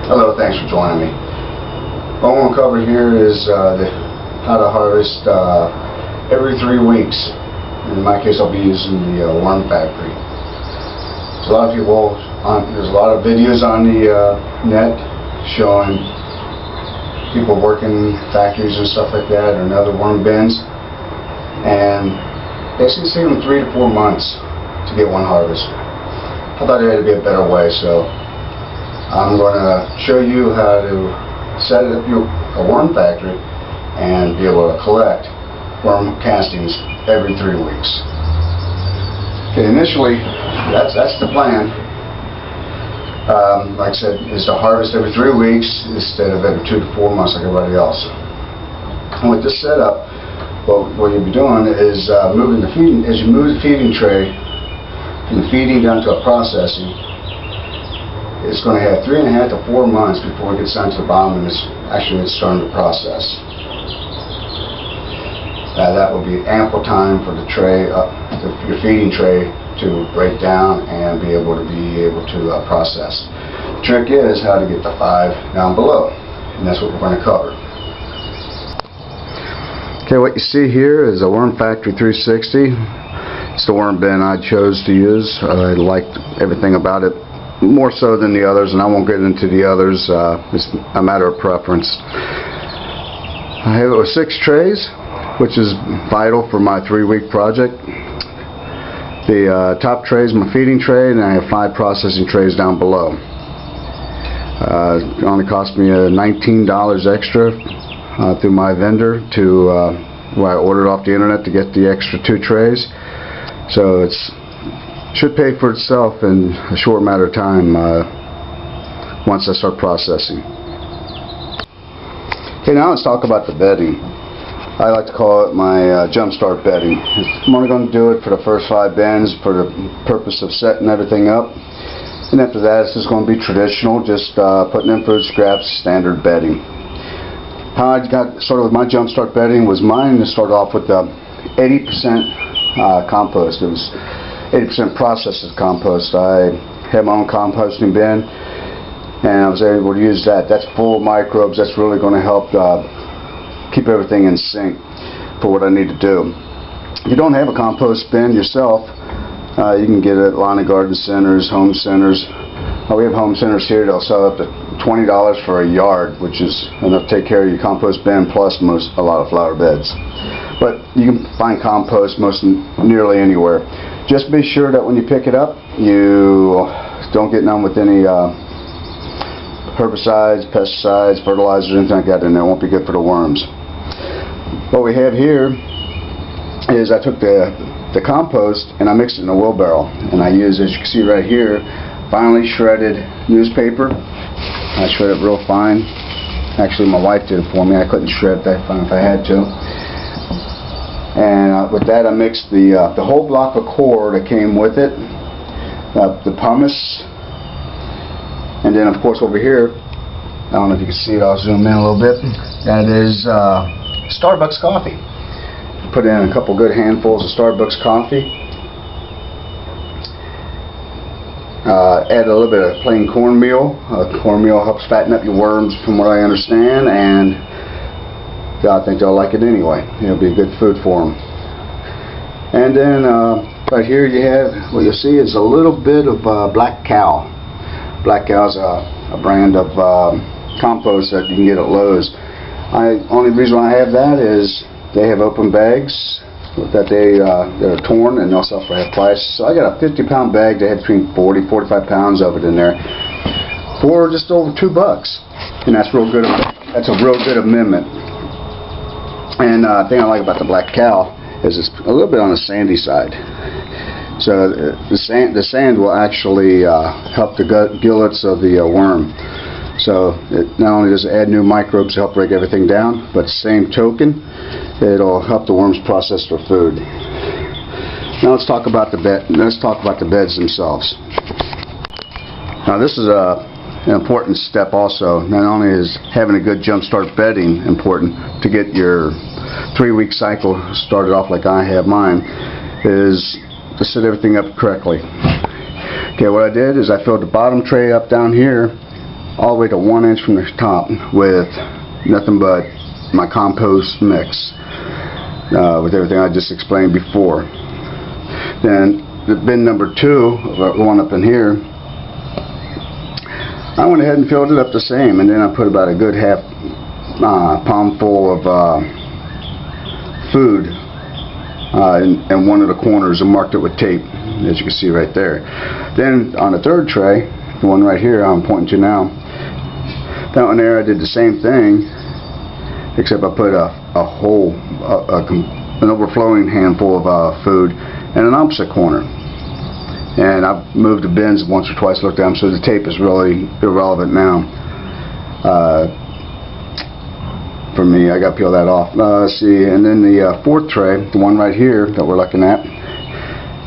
Hello, thanks for joining me. What I want to cover here is how to harvest every 3 weeks. In my case, I'll be using the worm factory. There's a lot of people there's a lot of videos on the net showing people working factories and stuff like that, or in other worm bins, and they actually take them 3 to 4 months to get one harvest. I thought there had to be a better way, so I'm going to show you how to set up a worm factory and be able to collect worm castings every 3 weeks. Okay, initially, that's the plan. Like I said, is to harvest every 3 weeks instead of every 2 to 4 months like everybody else. And with this setup, what you'll be doing is moving the feeding. As you move the feeding tray from the feeding down to a processing, it's going to have 3.5 to 4 months before it gets down to the bottom and it's starting to process. That will be ample time for the tray, your feeding tray, to break down and be able to process. The trick is how to get the 5 down below, and that's what we're going to cover. Okay, what you see here is a Worm Factory 360. It's the worm bin I chose to use. I liked everything about it more so than the others, and I won't get into the others. It's a matter of preference. I have it with 6 trays, which is vital for my 3-week project. The top tray is my feeding tray, and I have 5 processing trays down below. It only cost me $19 extra through my vendor where I ordered off the internet to get the extra 2 trays. So it should pay for itself in a short matter of time once I start processing. Okay, now let's talk about the bedding. I like to call it my jumpstart bedding. I'm only going to do it for the first 5 bins for the purpose of setting everything up. And after that, it's just going to be traditional, just putting in fruit scraps, standard bedding. How I got started with my jumpstart bedding was mine to start off with 80% compost. It was 80% processed compost. I had my own composting bin, and I was able to use that. That's full of microbes. That's really going to help keep everything in sync for what I need to do. If you don't have a compost bin yourself, you can get it at Lawn and Garden Centers, home centers. We have home centers here that'll sell up to $20 for a yard, which is enough to take care of your compost bin plus a lot of flower beds. But you can find compost nearly anywhere. Just be sure that when you pick it up, you don't get none with any herbicides, pesticides, fertilizers, anything like that in there. It won't be good for the worms. What we have here is I took the compost and I mixed it in a wheelbarrow, and I used, as you can see right here, finely shredded newspaper. I shred it real fine. Actually, my wife did it for me. I couldn't shred that fine if I had to. And with that, I mixed the whole block of core that came with it, the pumice, and then of course over here, I don't know if you can see it, I'll zoom in a little bit, that is Starbucks coffee. Put in a couple good handfuls of Starbucks coffee. Add a little bit of plain cornmeal. Cornmeal helps fatten up your worms from what I understand, and I think they'll like it anyway. It'll be a good food for them. And then right here you have, what you'll see is a little bit of Black Cow. Black Cow is a brand of compost that you can get at Lowe's. Only reason why I have that is they have open bags that are torn, and also for half price. So I got a 50-pound bag that had between 40-45 pounds of it in there for just over $2, and that's real good. That's a real good amendment. And the thing I like about the Black Cow is it's a little bit on the sandy side. So the sand will actually help the gillets of the worm. So it not only does it add new microbes to help break everything down, but same token, it'll help the worms process their food. Now let's talk about the beds themselves. Now this is an important step also. Not only is having a good jumpstart bedding important to get your 3-week cycle started off like I have mine, is to set everything up correctly. Okay, what I did is I filled the bottom tray up down here all the way to 1 inch from the top with nothing but my compost mix with everything I just explained before. Then the bin number 2, the one up in here, I went ahead and filled it up the same, and then I put about a good half palm full of food in one of the corners and marked it with tape, as you can see right there. Then on the third tray, the one right here I'm pointing to now, that one there I did the same thing, except I put an overflowing handful of food in an opposite corner. And I've moved the bins once or twice, looked at them, so the tape is really irrelevant now. For me, I got to peel that off. Let's see, and then the fourth tray, the one right here that we're looking at,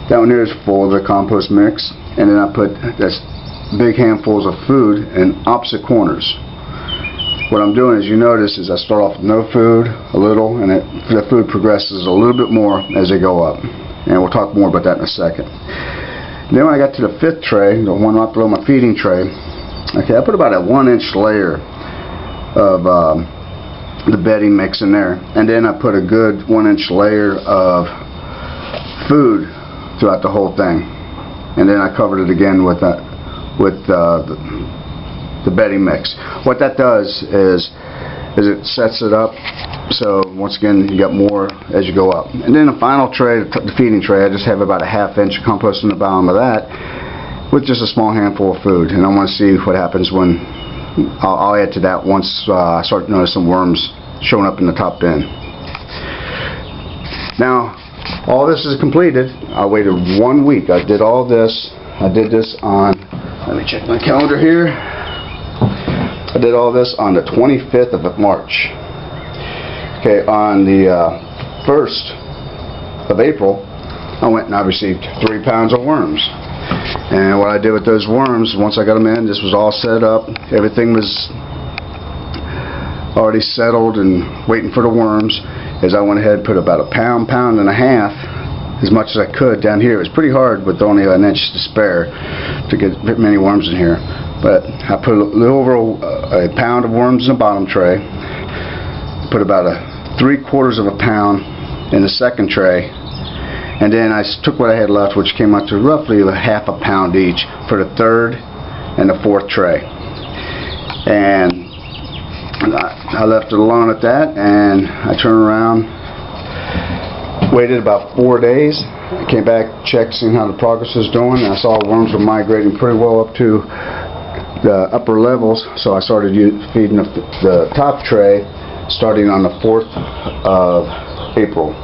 that one here is full of the compost mix, and then I put this big handfuls of food in opposite corners. What I'm doing, as you notice, is I start off with no food, a little, and the food progresses a little bit more as they go up. And we'll talk more about that in a second. Then when I got to the fifth tray, the one right below my feeding tray, okay, I put about a 1 inch layer of the bedding mix in there, and then I put a good 1 inch layer of food throughout the whole thing, and then I covered it again with the bedding mix. What that does is it sets it up so once again you got more as you go up. And then the final tray, the feeding tray, I just have about a ½ inch of compost in the bottom of that with just a small handful of food, and I want to see what happens when I'll add to that once I start noticing worms showing up in the top bin. Now all this is completed. I waited 1 week. I did all this. I did this on, let me check my calendar here. I did all this on the 25th of March. Okay, on the 1st of April, I went and I received 3 pounds of worms. And what I did with those worms, once I got them in, this was all set up. Everything was already settled and waiting for the worms. As I went ahead and put about a pound, pound and a half, as much as I could down here. It was pretty hard with only an inch to spare to get many worms in here. But I put a little over a pound of worms in the bottom tray. Put about a 3/4 of a pound in the second tray, and then I took what I had left, which came out to roughly ½ a pound each, for the third and the fourth tray. And I left it alone at that, and I turned around, waited about 4 days, I came back, checked, seeing how the progress was doing, and I saw worms were migrating pretty well up to the upper levels, so I started feeding the top tray starting on the 4th of April.